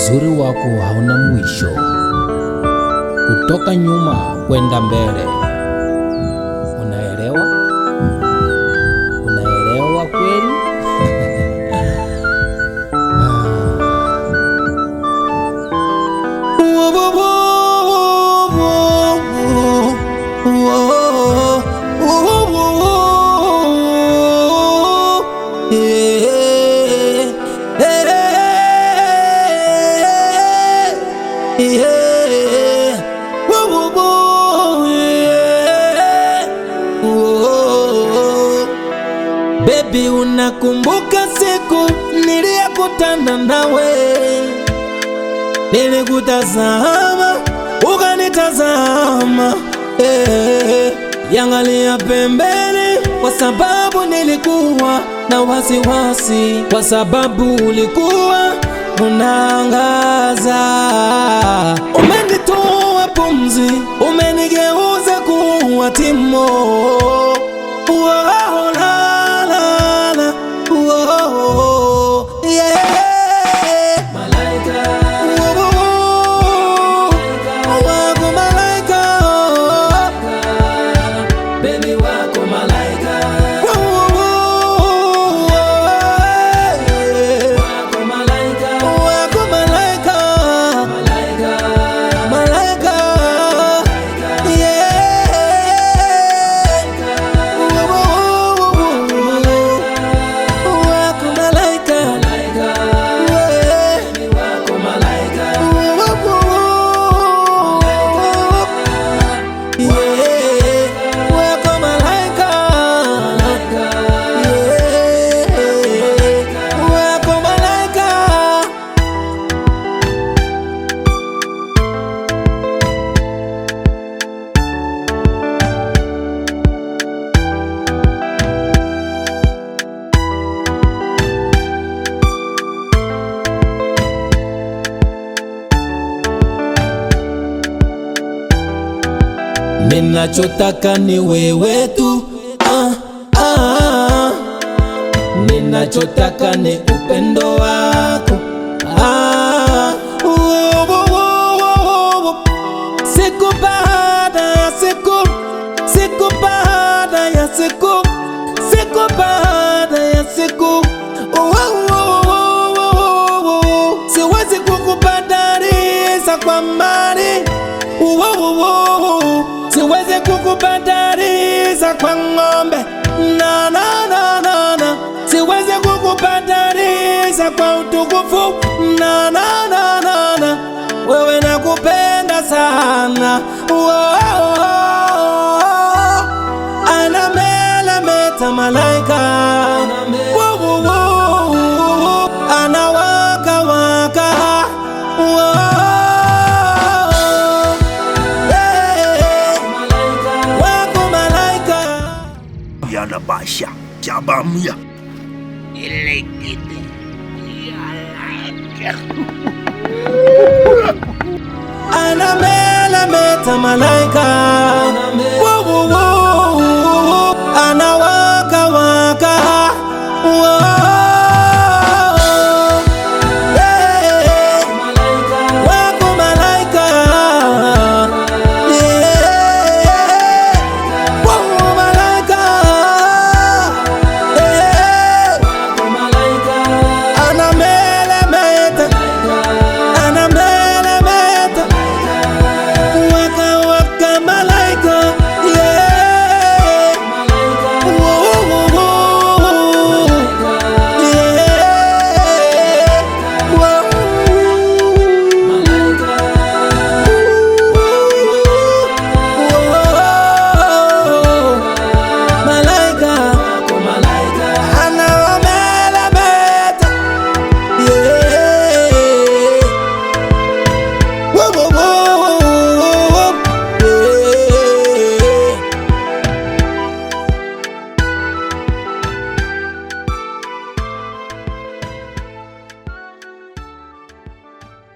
Uzuri wako hauna mwisho, kutoka nyuma kwenda mbele. Unaelewa? Unaelewa kweli? Baby, unakumbuka siku niliyokutana nawe? Nilikutazama, ukanitazama, yangalia pembeni, kwa sababu nilikuwa na wasiwasi, kwa sababu ulikuwa unaangaza. Umenitoa pumzi, umenigeuza kuwa timo. Ninachotaka ni wewe tu, ninachotaka ni upendo wako, siku baada ya siku, siku baada ya siku, siku baada ya siku. Siwezi kukubadalisha kwa mali, siwezi kukubadalisha kwa ng'ombe, na na na na na. Siwezi kukubadalisha kwa utukufu, na na na na na. Wewe nakupenda sana, anamelemeta malaika, anawaka waka, yana basha jabamya anamelemeta malaika.